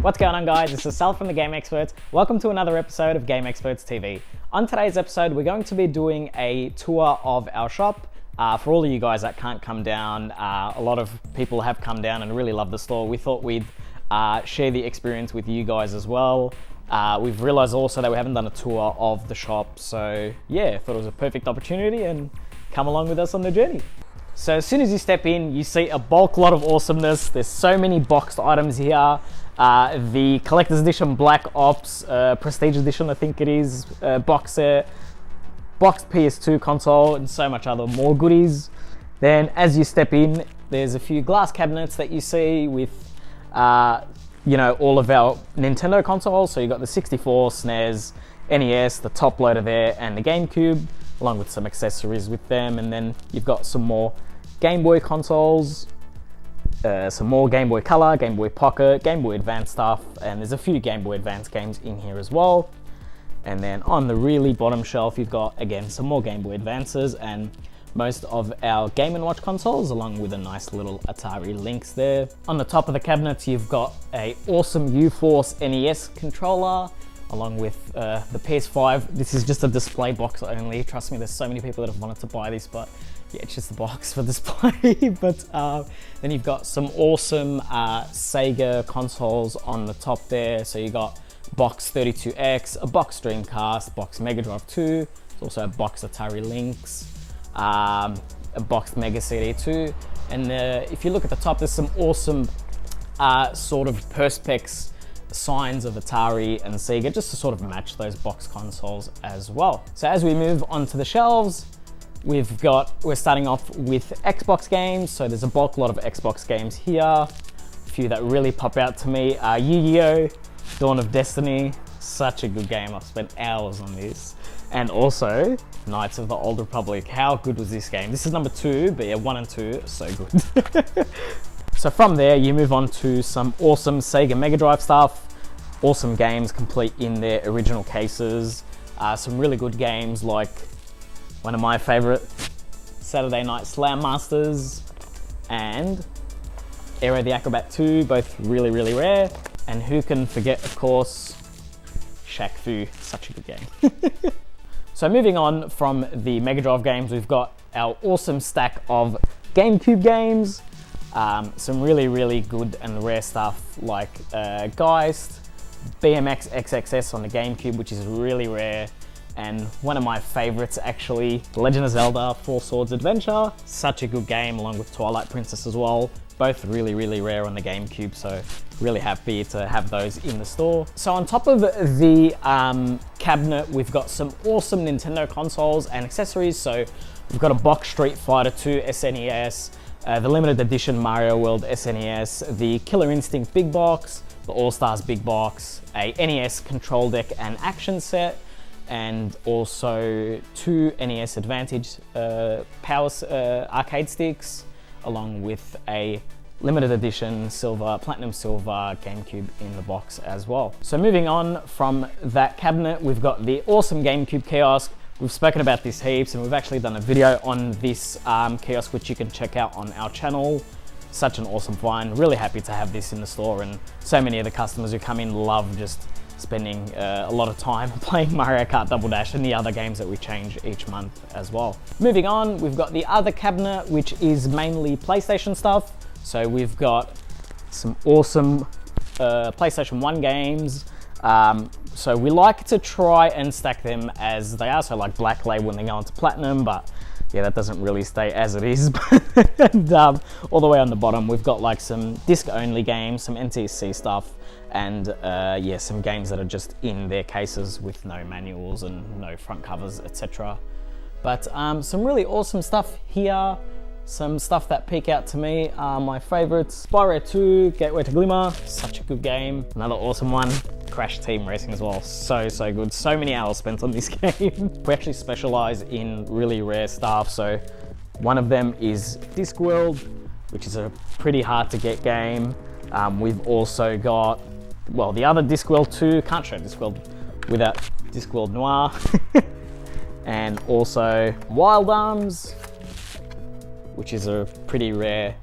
What's going on, guys? This is Sal from the Game Experts. Welcome to another episode of Game Experts TV. On today's episode, we're going to be doing a tour of our shop. For all of you guys that can't come down, a lot of people have come down and really love the store. We thought we'd share the experience with you guys as well. We've realized also that we haven't done a tour of the shop, so yeah, thought it was a perfect opportunity and come along with us on the journey. So as soon as you step in, you see a bulk lot of awesomeness. There's so many boxed items here. The collector's edition Black Ops, Prestige edition I think it is, box set, boxed PS2 console, and so much other more goodies. Then as you step in, there's a few glass cabinets that you see with all of our Nintendo consoles. So you got the 64, SNES, NES, the top loader there, and the GameCube, along with some accessories with them. And then you've got some more Game Boy consoles, some more Game Boy Color, Game Boy Pocket, Game Boy Advance stuff, and there's a few Game Boy Advance games in here as well. And then on the really bottom shelf, you've got, again, some more Game Boy Advances and most of our Game & Watch consoles, along with a nice little Atari Lynx there. On the top of the cabinets, you've got a awesome U-Force NES controller, along with the PS5. This is just a display box only. Trust me, there's so many people that have wanted to buy this, but yeah, it's just a box for display. But then you've got some awesome Sega consoles on the top there. So you got box 32X, a box Dreamcast, box Mega Drive 2, there's also a box Atari Lynx, a boxed Mega CD2. And if you look at the top, there's some awesome sort of perspex signs of Atari and Sega, just to sort of match those box consoles as well. So as we move onto the shelves, we're starting off with Xbox games. So there's a bulk lot of Xbox games here. A few that really pop out to me are Yu-Gi-Oh! Dawn of Destiny, such a good game. I've spent hours on this. And also Knights of the Old Republic. How good was this game? This is number 2, but yeah, 1 and 2 are so good. So from there, you move on to some awesome Sega Mega Drive stuff. Awesome games complete in their original cases. Some really good games like one of my favorite, Saturday Night Slam Masters, and Aero the Acrobat 2, both really, really rare. And who can forget, of course, Shaq Fu, such a good game. So moving on from the Mega Drive games, we've got our awesome stack of GameCube games. Some really, really good and rare stuff like Geist, BMX XXS on the GameCube, which is really rare. And one of my favorites, actually, Legend of Zelda 4 Swords Adventure. Such a good game, along with Twilight Princess as well. Both really, really rare on the GameCube, so really happy to have those in the store. So on top of the cabinet, we've got some awesome Nintendo consoles and accessories. So we've got a box Street Fighter 2 SNES, the limited edition Mario World SNES, the Killer Instinct Big Box, the All-Stars Big Box, a NES control deck and action set, and also 2 NES Advantage power arcade sticks, along with a limited edition platinum silver GameCube in the box as well. So moving on from that cabinet, we've got the awesome GameCube kiosk. We've spoken about this heaps, and we've actually done a video on this kiosk, which you can check out on our channel. Such an awesome find. Really happy to have this in the store, and so many of the customers who come in love just spending a lot of time playing Mario Kart Double Dash and the other games that we change each month as well. Moving on, we've got the other cabinet, which is mainly PlayStation stuff. So we've got some awesome PlayStation 1 games. So we like to try and stack them as they are, so like Black Label when they go into Platinum, but yeah, that doesn't really stay as it is. And all the way on the bottom, we've got like some disc-only games, some NTSC stuff, and yeah, some games that are just in their cases with no manuals and no front covers, etc. But some really awesome stuff here. Some stuff that peek out to me are my favorites. Spyro 2, Gateway to Glimmer, such a good game. Another awesome one, Crash Team Racing as well, so good. So many hours spent on this game. We actually specialize in really rare stuff. So one of them is Discworld, which is a pretty hard to get game. We've also got, well, the other Discworld 2, can't show Discworld without Discworld Noir. And also Wild Arms, which is a pretty rare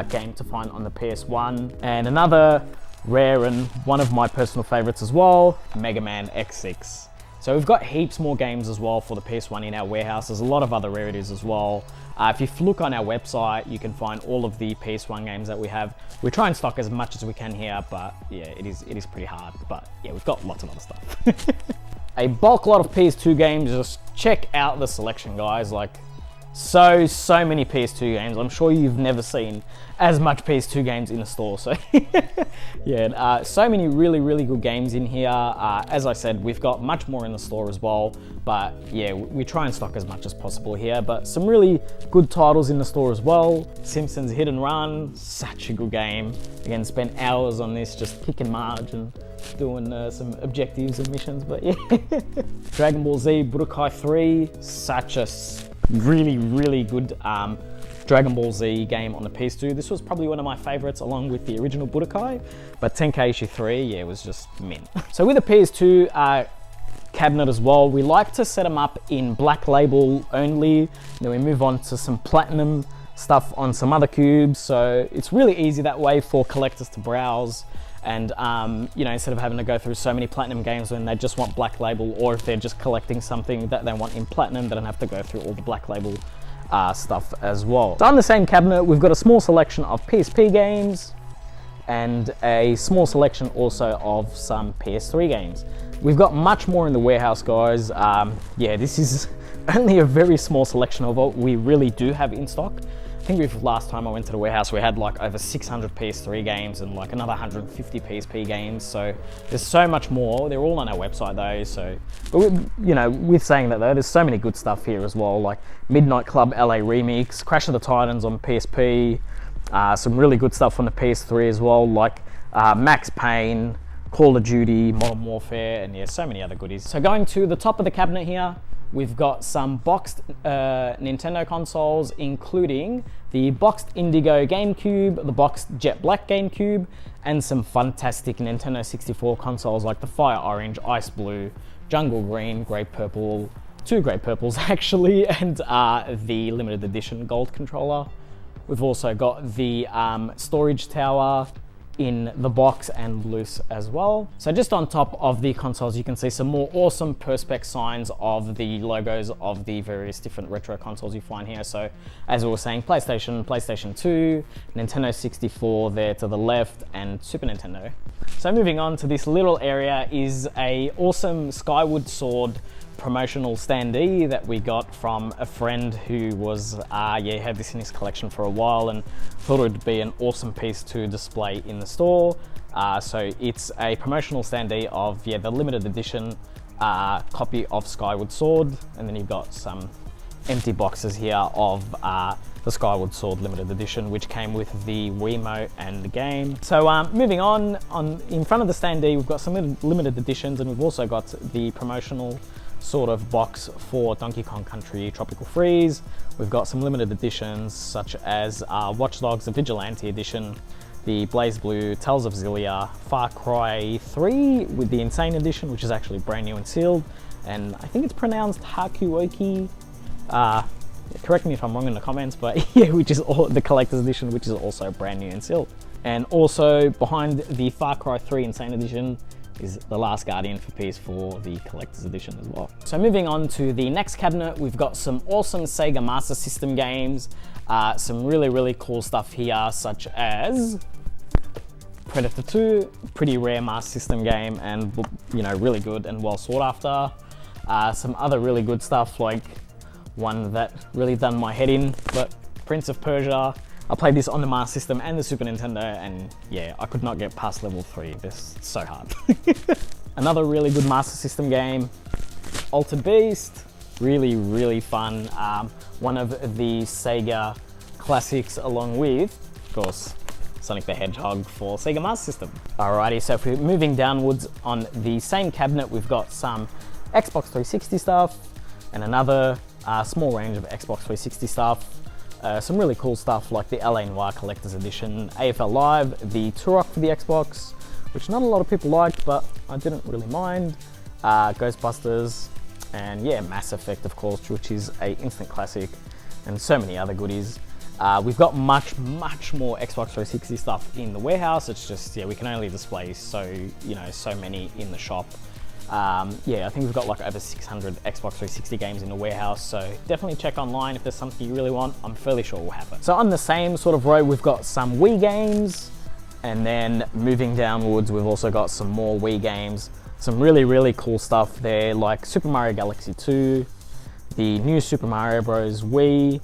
game to find on the PS1. And another rare and one of my personal favorites as well, Mega Man X6. So we've got heaps more games as well for the PS1 in our warehouse. There's a lot of other rarities as well. If you look on our website, you can find all of the PS1 games that we have. We try and stock as much as we can here, but yeah, it is pretty hard. But yeah, we've got lots of other stuff. A bulk lot of PS2 games. Just check out the selection, guys. Like, so many PS2 games. I'm sure you've never seen as much PS2 games in a store. So yeah, so many really good games in here. As I said, we've got much more in the store as well, but yeah, we try and stock as much as possible here. But some really good titles in the store as well. Simpsons Hit and Run, such a good game. Again, spent hours on this, just kicking Marge and doing some objectives and missions. But yeah, Dragon Ball Z Budokai 3, such a really good Dragon Ball Z game on the PS2. This was probably one of my favorites along with the original Budokai, but Tenkaichi 3, yeah, was just mint. So with the PS2 cabinet as well, we like to set them up in black label only, then we move on to some platinum stuff on some other cubes, so it's really easy that way for collectors to browse. And you know, instead of having to go through so many platinum games when they just want black label, or if they're just collecting something that they want in platinum, they don't have to go through all the black label stuff as well. So on the same cabinet, we've got a small selection of PSP games and a small selection also of some PS3 games. We've got much more in the warehouse, guys. Yeah, this is only a very small selection of what we really do have in stock. I think last time I went to the warehouse, we had like over 600 PS3 games and like another 150 PSP games. So there's so much more. They're all on our website though. So, but you know, with saying that though, there's so many good stuff here as well, like Midnight Club LA Remix, Crash of the Titans on PSP, some really good stuff on the PS3 as well, like Max Payne, Call of Duty, Modern Warfare, and yeah, so many other goodies. So going to the top of the cabinet here, we've got some boxed Nintendo consoles, including the boxed Indigo GameCube, the boxed Jet Black GameCube, and some fantastic Nintendo 64 consoles like the Fire Orange, Ice Blue, Jungle Green, Great Purple, two Great Purples actually, and the limited edition Gold controller. We've also got the storage tower in the box and loose as well. So just on top of the consoles, you can see some more awesome perspex signs of the logos of the various different retro consoles you find here. So as we were saying, PlayStation, PlayStation 2, Nintendo 64 there to the left, and Super Nintendo. So moving on to this little area is a awesome Skyward Sword promotional standee that we got from a friend who was yeah, had this in his collection for a while and thought it would be an awesome piece to display in the store. So it's a promotional standee of the limited edition copy of Skyward Sword, and then you've got some empty boxes here of the Skyward Sword limited edition, which came with the Wiimote and the game. So moving on in front of the standee, we've got some limited editions, and we've also got the promotional sort of box for Donkey Kong Country Tropical Freeze. We've got some limited editions such as Watch Dogs, the Vigilante edition, the Blaze Blue, Tales of Xillia, Far Cry 3 with the Insane edition, which is actually brand new and sealed, and I think it's pronounced Hakuoki. Correct me if I'm wrong in the comments, but yeah, which is the collector's edition, which is also brand new and sealed. And also behind the Far Cry 3 Insane edition is The Last Guardian for PS4, the collector's edition as well. So moving on to the next cabinet, we've got some awesome Sega Master System games, some really cool stuff here, such as Predator 2, pretty rare Master System game, and you know, really good and well sought after. Some other really good stuff, like one that really done my head in, but Prince of Persia. I played this on the Master System and the Super Nintendo, and yeah, I could not get past level 3. This is so hard. Another really good Master System game, Altered Beast. Really fun. One of the Sega classics, along with, of course, Sonic the Hedgehog for Sega Master System. Alrighty, so if we're moving downwards on the same cabinet, we've got some Xbox 360 stuff and another small range of Xbox 360 stuff. Some really cool stuff like the LA Noire Collector's Edition, AFL Live, the Turok for the Xbox, which not a lot of people liked, but I didn't really mind, Ghostbusters, and yeah, Mass Effect, of course, which is a instant classic, and so many other goodies. We've got much more Xbox 360 stuff in the warehouse. It's just, yeah, we can only display so many in the shop. Yeah, I think we've got like over 600 Xbox 360 games in the warehouse, so definitely check online if there's something you really want. I'm fairly sure we'll have it. So on the same sort of row, we've got some Wii games, and then moving downwards, we've also got some more Wii games. Some really cool stuff there, like Super Mario Galaxy 2, the new Super Mario Bros. Wii,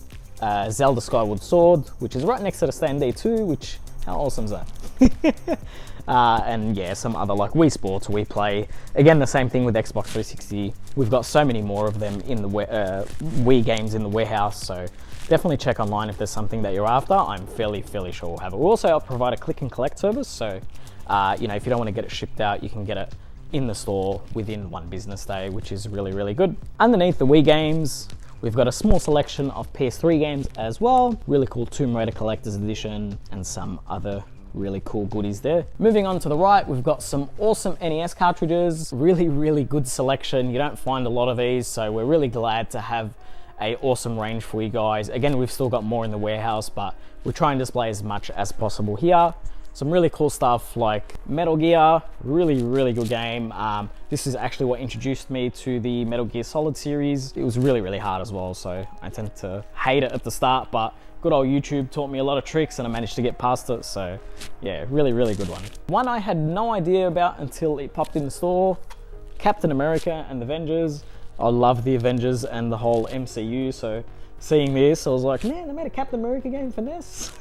Zelda Skyward Sword, which is right next to the standee 2, which, how awesome is that? And yeah, some other like Wii Sports, Wii Play. Again, the same thing with Xbox 360. We've got so many more of them in the Wii games in the warehouse, so definitely check online if there's something that you're after. I'm fairly sure we'll have it. We also provide a click and collect service, so if you don't want to get it shipped out, you can get it in the store within one business day, which is really good. Underneath the Wii games, we've got a small selection of PS3 games as well. Really cool Tomb Raider Collector's Edition and some other really cool goodies there. Moving on to the right, we've got some awesome NES cartridges. Really good selection. You don't find a lot of these, so we're really glad to have a awesome range for you guys. Again, we've still got more in the warehouse, but we try and display as much as possible here. Some really cool stuff like Metal Gear, really good game. This is actually what introduced me to the Metal Gear Solid series. It was really hard as well, so I tend to hate it at the start, but good old YouTube taught me a lot of tricks and I managed to get past it, so yeah, really good one. One I had no idea about until it popped in the store, Captain America and the Avengers. I love the Avengers and the whole MCU, so seeing this, I was like, man, they made a Captain America game for NES.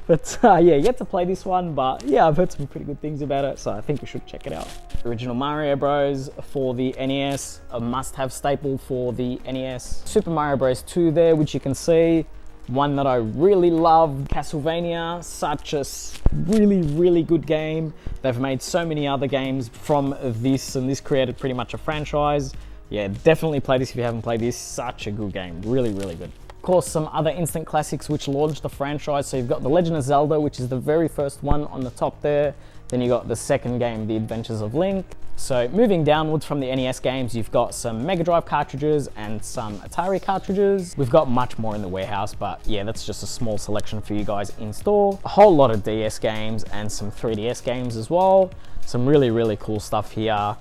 But yeah, yet to play this one, but yeah, I've heard some pretty good things about it, so I think you should check it out. Original Mario Bros. For the NES, a must-have staple for the NES. Super Mario Bros. 2 there, which you can see. One that I really loved, Castlevania, such a really good game. They've made so many other games from this, and this created pretty much a franchise. Yeah, definitely play this if you haven't played this. Such a good game, really good. Of course, some other instant classics which launched the franchise. So you've got The Legend of Zelda, which is the very first one on the top there. Then you got the second game, The Adventures of Link. So moving downwards from the NES games, you've got some Mega Drive cartridges and some Atari cartridges. We've got much more in the warehouse, but yeah, that's just a small selection for you guys in store. A whole lot of DS games and some 3DS games as well. Some really cool stuff here.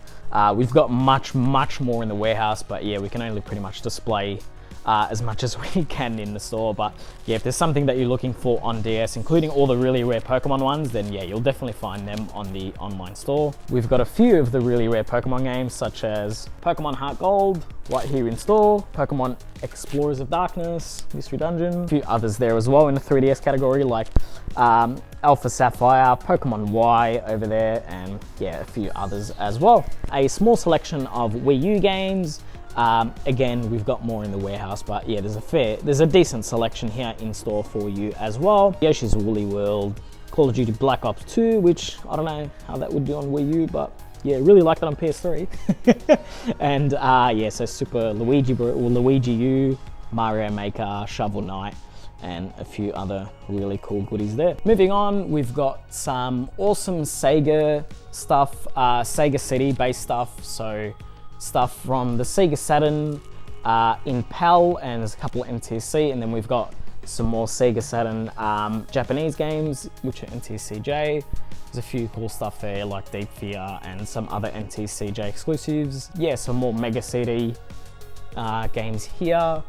We've got much more in the warehouse, but yeah, we can only pretty much display as much as we can in the store. But yeah, if there's something that you're looking for on DS, including all the really rare Pokemon ones, then yeah, you'll definitely find them on the online store. We've got a few of the really rare Pokemon games, such as Pokemon Heart Gold, right here in store, Pokemon Explorers of Darkness, Mystery Dungeon, a few others there as well in the 3DS category, like Alpha Sapphire, Pokemon Y over there, and yeah, a few others as well. A small selection of Wii U games. Again, we've got more in the warehouse, but yeah, there's a decent selection here in store for you as well. Yoshi's Woolly World, Call of Duty Black Ops 2, which I don't know how that would do on Wii U, but yeah, really like that on PS3. And yeah, so Super Luigi U, Mario Maker, Shovel Knight, and a few other really cool goodies there. Moving on, we've got some awesome Sega stuff, Sega CD based stuff. So stuff from the Sega Saturn in PAL, and there's a couple of NTSC, and then we've got some more Sega Saturn Japanese games, which are NTCJ. There's a few cool stuff there, like Deep Fear and some other NTCJ exclusives. Yeah, some more Mega CD games here.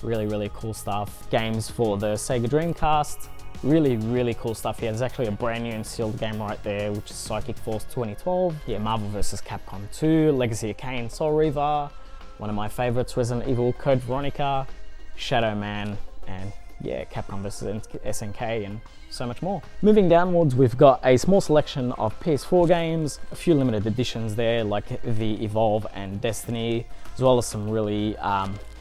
Really cool stuff. Games for the Sega Dreamcast. Really cool stuff here. There's actually a brand new and sealed game right there, which is Psychic Force 2012. Yeah, Marvel vs. Capcom 2, Legacy of Kain, Soul Reaver, one of my favorites, Resident Evil, Code Veronica, Shadow Man, and yeah, Capcom vs. SNK, and so much more. Moving downwards, we've got a small selection of PS4 games, a few limited editions there, like the Evolve and Destiny, as well as some really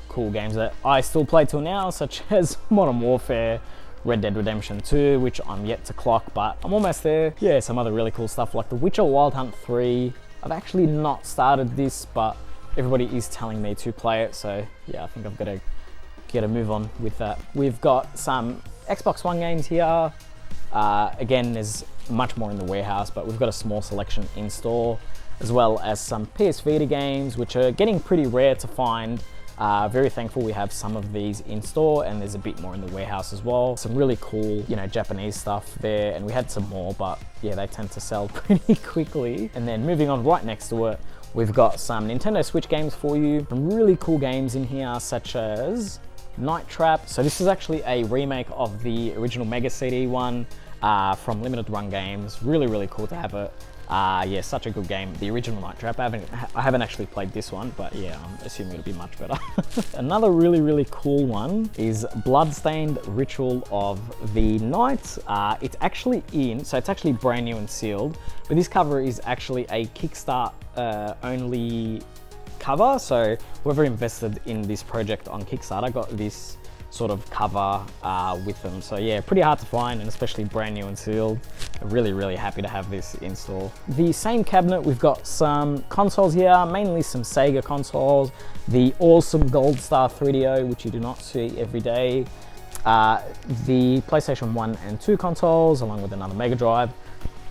cool games that I still play till now, such as Modern Warfare, Red Dead Redemption 2, which I'm yet to clock, but I'm almost there. Yeah, some other really cool stuff like The Witcher Wild Hunt 3. I've actually not started this, but everybody is telling me to play it, so yeah, I think I've got to get a move on with that. We've got some Xbox One games here. Again, there's much more in the warehouse, but we've got a small selection in store, as well as some PS Vita games, which are getting pretty rare to find. Very thankful we have some of these in store, and there's a bit more in the warehouse as well. Some really cool, you know, Japanese stuff there, and we had some more, but yeah, they tend to sell pretty quickly. And then moving on right next to it, we've got some Nintendo Switch games for you. Some really cool games in here, such as Night Trap. So this is actually a remake of the original Mega CD one from Limited Run Games. Really cool to have it. Yeah, such a good game. The original Night Trap. I haven't actually played this one, but yeah, I'm assuming it'll be much better. Another really cool one is Bloodstained Ritual of the Night. It's actually so it's actually brand new and sealed, but this cover is actually a Kickstart only cover. So whoever invested in this project on Kickstarter got this sort of cover with them. So yeah, pretty hard to find, and especially brand new and sealed. Really happy to have this in store. The same cabinet, we've got some consoles here, mainly some Sega consoles. The awesome Gold Star 3DO, which you do not see every day. The PlayStation 1 and 2 consoles, along with another Mega Drive,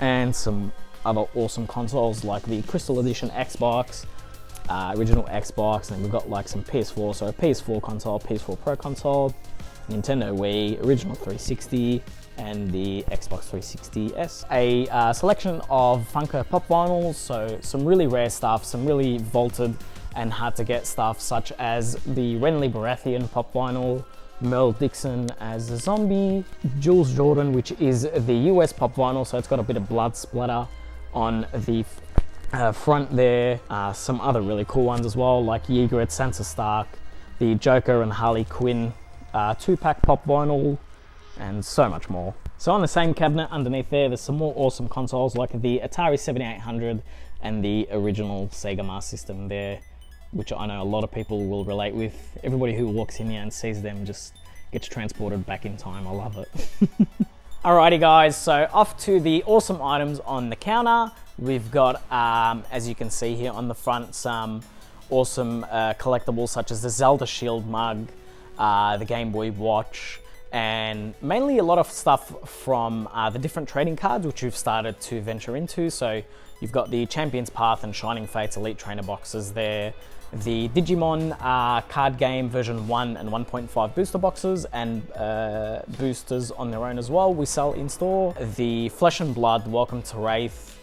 and some other awesome consoles like the Crystal Edition Xbox, original Xbox, and we've got like some PS4, so a PS4 console, PS4 Pro console, Nintendo Wii, original 360, and the Xbox 360S. A selection of Funko pop vinyls, so some really rare stuff, some really vaulted and hard to get stuff, such as the Renly Baratheon pop vinyl, Merle Dixon as a zombie, Jules Jordan, which is the US pop vinyl, so it's got a bit of blood splatter on the front there. Some other really cool ones as well, like Ygritte, Sansa Stark, the Joker and Harley Quinn 2-pack pop vinyl, and so much more. So on the same cabinet underneath there's some more awesome consoles like the Atari 7800 and the original Sega Master System there, which I know a lot of people will relate with. Everybody who walks in here and sees them just gets transported back in time. I love it. Alrighty guys, so off to the awesome items on the counter. We've got, as you can see here on the front, some awesome collectibles such as the Zelda Shield mug, the Game Boy Watch, and mainly a lot of stuff from the different trading cards which we've started to venture into. So you've got the Champion's Path and Shining Fates Elite Trainer boxes there, the Digimon card game version 1 and 1.5 booster boxes and boosters on their own as well, we sell in store. The Flesh and Blood Welcome to Wraith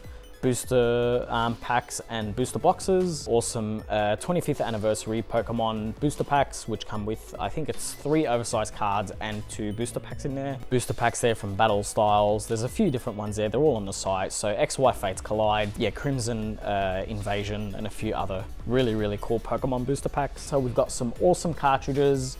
booster packs and booster boxes. Awesome 25th anniversary Pokemon booster packs, which come with, I think it's 3 oversized cards and 2 booster packs in there. Booster packs there from Battle Styles. There's a few different ones there. They're all on the site. So XY Fates Collide, yeah, Crimson Invasion, and a few other really cool Pokemon booster packs. So we've got some awesome cartridges.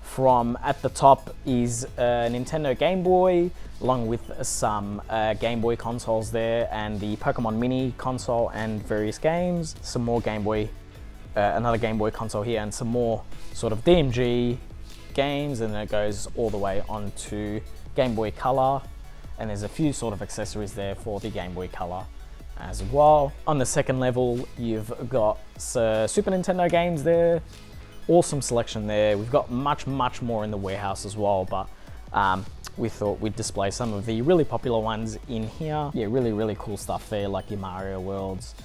From at the top is a Nintendo Game Boy, along with some Game Boy consoles there, and the Pokemon Mini console and various games. Some more Game Boy, another Game Boy console here, and some more sort of DMG games, and then it goes all the way on to Game Boy Color, and there's a few sort of accessories there for the Game Boy Color as well. On the second level, you've got Super Nintendo games there. Awesome selection there. We've got much more in the warehouse as well, but we thought we'd display some of the really popular ones in here. Yeah, really cool stuff there, like your Mario Worlds,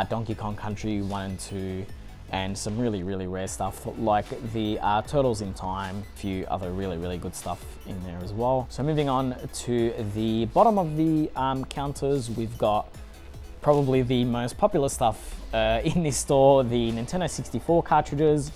Donkey Kong Country 1 and 2, and some really rare stuff like the Turtles in Time, a few other really good stuff in there as well. So moving on to the bottom of the counters, we've got probably the most popular stuff in this store, the Nintendo 64 cartridges.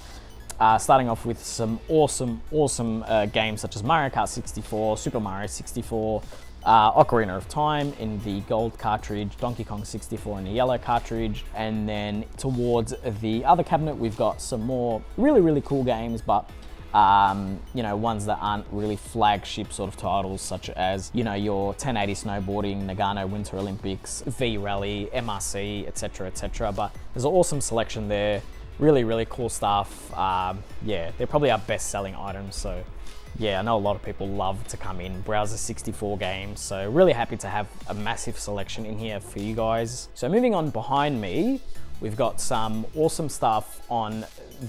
Starting off with some awesome games such as Mario Kart 64, Super Mario 64, Ocarina of Time in the gold cartridge, Donkey Kong 64 in the yellow cartridge, and then towards the other cabinet we've got some more really cool games, but you know, ones that aren't really flagship sort of titles, such as, you know, your 1080 snowboarding, Nagano Winter Olympics, V Rally, MRC, etc. But there's an awesome selection there. Really cool stuff. Yeah, they're probably our best selling items, so yeah, I know a lot of people love to come in, browse the 64 games, so really happy to have a massive selection in here for you guys. So moving on behind me, we've got some awesome stuff on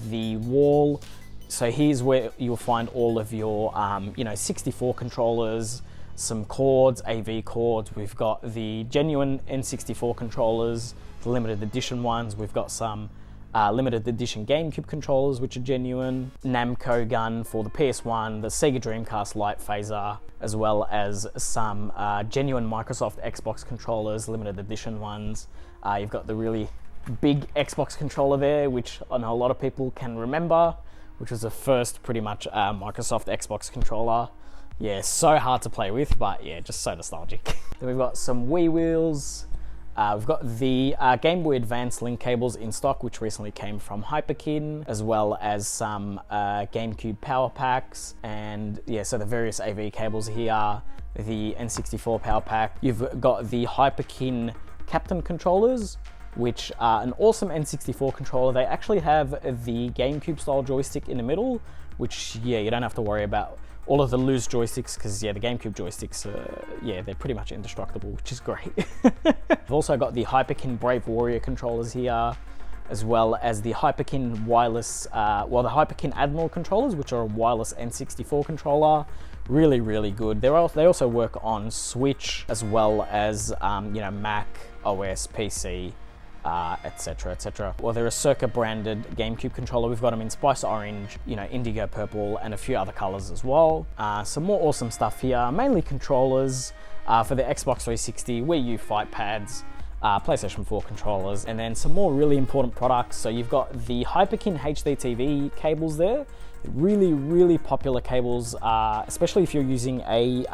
the wall. So here's where you'll find all of your, you know, 64 controllers, some cords, AV cords. We've got the genuine N64 controllers, the limited edition ones. We've got some limited edition GameCube controllers, which are genuine, Namco gun for the PS1, the Sega Dreamcast light phaser, as well as some genuine Microsoft Xbox controllers, limited edition ones. You've got the really big Xbox controller there, which I know a lot of people can remember, which was the first pretty much Microsoft Xbox controller. Yeah, so hard to play with, but yeah, just so nostalgic. Then we've got some Wii wheels. We've got the Game Boy Advance link cables in stock, which recently came from Hyperkin, as well as some GameCube power packs, and yeah, so the various AV cables here, the N64 power pack. You've got the Hyperkin Captain controllers, which are an awesome N64 controller. They actually have the GameCube style joystick in the middle, which yeah, you don't have to worry about all of the loose joysticks, because yeah, the GameCube joysticks, yeah, they're pretty much indestructible, which is great. We've also got the Hyperkin Brave Warrior controllers here, as well as the Hyperkin wireless, the Hyperkin Admiral controllers, which are a wireless N64 controller. Really, really good. They also work on Switch, as well as you know, Mac, OS, PC, etc, etc. Well, they're a Circa branded GameCube controller. We've got them in Spice Orange, you know, Indigo Purple, and a few other colors as well. Some more awesome stuff here, mainly controllers for the Xbox 360, Wii U fight pads, PlayStation 4 controllers, and then some more really important products. So you've got the Hyperkin HD TV cables there. Really, really popular cables, especially if you're using a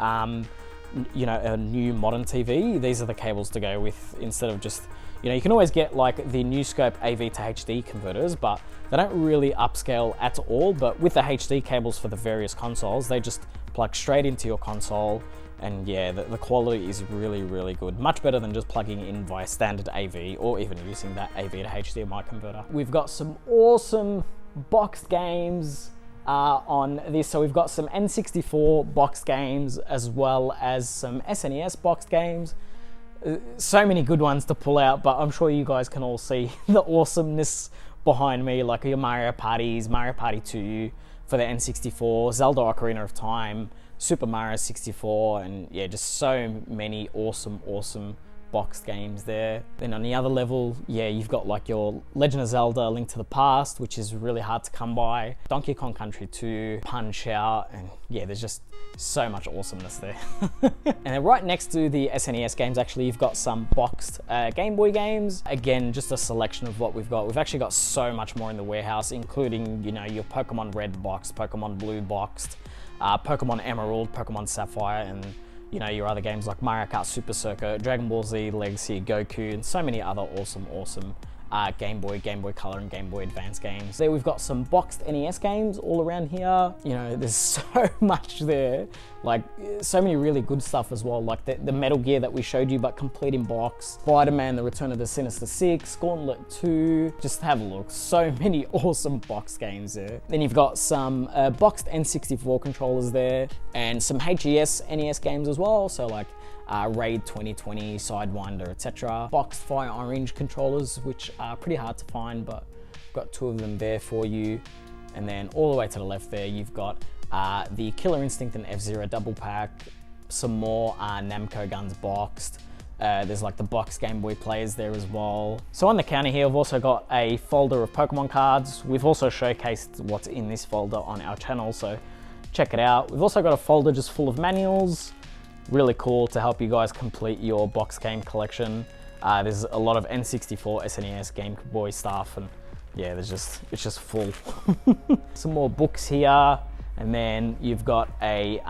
you know, a new modern TV. These are the cables to go with, instead of just, you know, you can always get like the new scope AV to HD converters, but they don't really upscale at all. But with the HD cables for the various consoles, they just plug straight into your console, and yeah, the quality is really, really good. Much better than just plugging in via standard AV or even using that AV to HDMI converter. We've got some awesome boxed games on this. So we've got some N64 boxed games, as well as some SNES boxed games. So many good ones to pull out, but I'm sure you guys can all see the awesomeness behind me, like your Mario Parties, Mario Party 2 for the N64, Zelda Ocarina of Time, Super Mario 64, and yeah, just so many awesome boxed games there. Then on the other level, yeah, you've got like your Legend of Zelda: A Link to the Past, which is really hard to come by, Donkey Kong Country 2, Punch-Out, and yeah, there's just so much awesomeness there. And then right next to the SNES games, actually, you've got some boxed Game Boy games. Again, just a selection of what we've got. We've actually got so much more in the warehouse, including, you know, your Pokemon Red boxed, Pokemon Blue boxed, Pokemon Emerald, Pokemon Sapphire, and you know, your other games like Mario Kart Super Circuit, Dragon Ball Z, Legacy, Goku, and so many other awesome Game Boy Color, and Game Boy Advance games. There we've got some boxed NES games all around here. You know, there's so much there. Like, so many really good stuff as well, like the Metal Gear that we showed you, but complete in box. Spider-Man: The Return of the Sinister Six, Gauntlet 2. Just have a look. So many awesome boxed games there. Then you've got some boxed N64 controllers there, and some HES NES games as well. So like Raid 2020, Sidewinder, etc. Boxed Fire Orange controllers, which are pretty hard to find, but I've got two of them there for you. And then all the way to the left there, you've got the Killer Instinct and F-Zero double pack, some more Namco guns boxed. There's like the boxed Game Boy players there as well. So on the counter here, I've also got a folder of Pokemon cards. We've also showcased what's in this folder on our channel, so check it out. We've also got a folder just full of manuals. Really cool to help you guys complete your box game collection. There's a lot of N64, SNES, Game Boy stuff, and yeah, it's just full. Some more books here, and then you've got a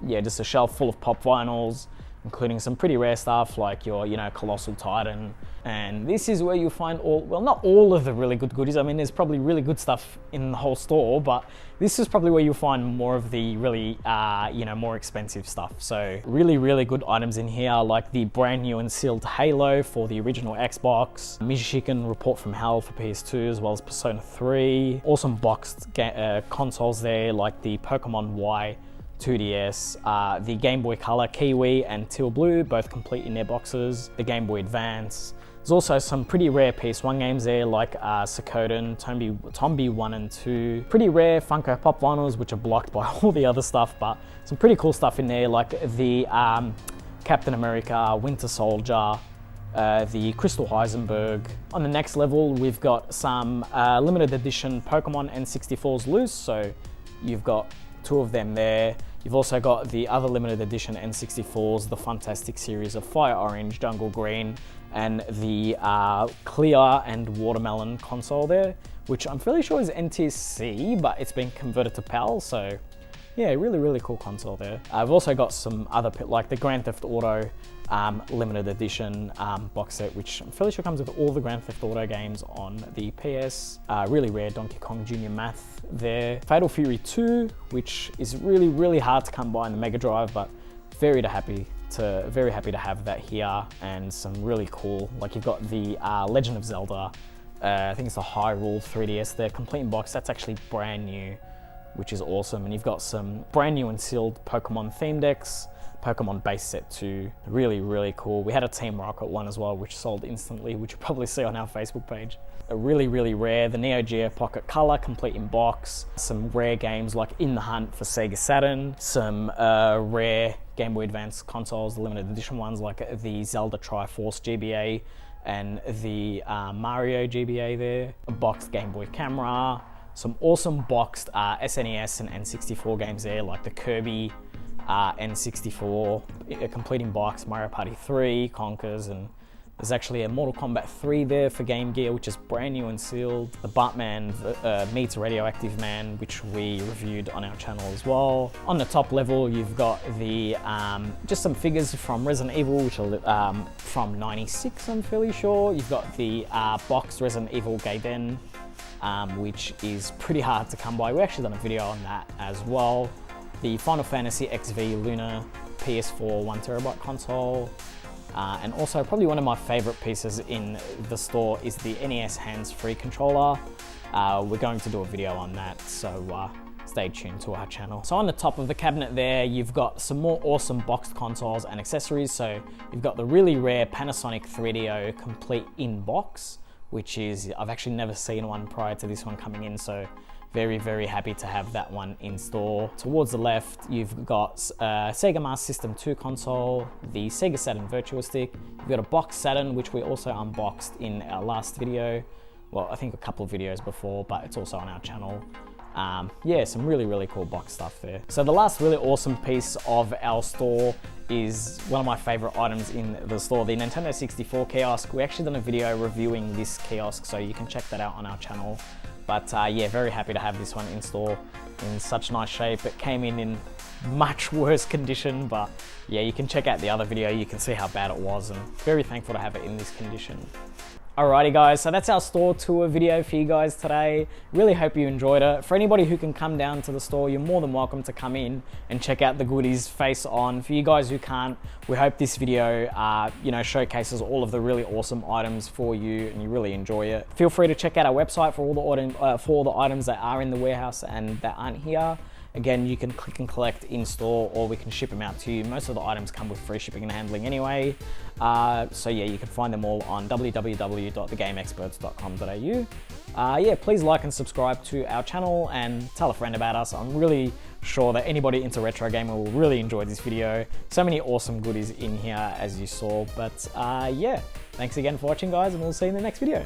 just a shelf full of pop vinyls, including some pretty rare stuff like your, you know, Colossal Titan. And this is where you'll find not all of the really good goodies. I mean, there's probably really good stuff in the whole store, but this is probably where you'll find more of the really, more expensive stuff. So really, really good items in here, like the brand new and sealed Halo for the original Xbox, Michigan Report from Hell for PS2, as well as Persona 3. Awesome boxed consoles there, like the Pokemon Y 2DS, the Game Boy Color, Kiwi, and Teal Blue, both complete in their boxes. The Game Boy Advance. There's also some pretty rare PS1 games there, like Suikoden, Tombi 1 and 2. Pretty rare Funko Pop vinyls, which are blocked by all the other stuff, but some pretty cool stuff in there, like the Captain America, Winter Soldier, the Crystal Heisenberg. On the next level, we've got some limited edition Pokemon N64s loose, so you've got 2 of them there. You've also got the other limited edition N64s, the Fantastic series of Fire Orange, Jungle Green, and the Clear and Watermelon console there, which I'm fairly sure is NTSC, but it's been converted to PAL, so yeah, really cool console there. I've also got some other, like the Grand Theft Auto limited edition box set, which I'm fairly sure comes with all the Grand Theft Auto games on the PS. Really rare Donkey Kong Jr. Math there. Fatal Fury 2, which is really hard to come by in the Mega Drive, but very happy to have that here, and some really cool, like you've got the Legend of Zelda, I think it's the Hyrule 3DS there, complete in box. That's actually brand new, which is awesome. And you've got some brand new and sealed Pokemon theme decks, Pokemon base set 2, really cool. We had a Team Rocket one as well, which sold instantly, which you'll probably see on our Facebook page. A really rare, the Neo Geo Pocket Color, complete in box. Some rare games like In the Hunt for Sega Saturn, some rare Game Boy Advance consoles, the limited edition ones like the Zelda Triforce GBA and the Mario GBA there, a boxed Game Boy camera, some awesome boxed SNES and N64 games there, like the Kirby N64, complete in box, Mario Party 3, Conkers, and there's actually a Mortal Kombat 3 there for Game Gear, which is brand new and sealed. The Batman meets Radioactive Man, which we reviewed on our channel as well. On the top level, you've got the just some figures from Resident Evil, which are from '96, I'm fairly sure. You've got the boxed Resident Evil Gaiden, which is pretty hard to come by. We actually done a video on that as well. The Final Fantasy XV Luna PS4 1TB console. And also probably one of my favorite pieces in the store is the NES hands-free controller. We're going to do a video on that, so stay tuned to our channel. So on the top of the cabinet there, you've got some more awesome boxed consoles and accessories. So you've got the really rare Panasonic 3DO complete in box, which is, I've actually never seen one prior to this one coming in, so very happy to have that one in store. Towards the left, you've got Sega Master System 2 console, the Sega Saturn Virtua Stick. You've got a boxed Saturn, which we also unboxed in our last video. Well, I think a couple of videos before, but it's also on our channel. Yeah, some really cool box stuff there. So the last really awesome piece of our store is one of my favorite items in the store, the Nintendo 64 kiosk. We actually done a video reviewing this kiosk, so you can check that out on our channel. But yeah, very happy to have this one in store in such nice shape. It came in much worse condition, but yeah, you can check out the other video, you can see how bad it was, and very thankful to have it in this condition. Alrighty guys, so that's our store tour video for you guys today. Really hope you enjoyed it. For anybody who can come down to the store, you're more than welcome to come in and check out the goodies face on. For you guys who can't, we hope this video showcases all of the really awesome items for you and you really enjoy it. Feel free to check out our website for all the items that are in the warehouse and that aren't here. Again, you can click and collect in store, or we can ship them out to you. Most of the items come with free shipping and handling anyway. So yeah, you can find them all on www.thegameexperts.com.au. Yeah, please like and subscribe to our channel and tell a friend about us. I'm really sure that anybody into retro gaming will really enjoy this video. So many awesome goodies in here as you saw. But yeah, thanks again for watching guys, and we'll see you in the next video.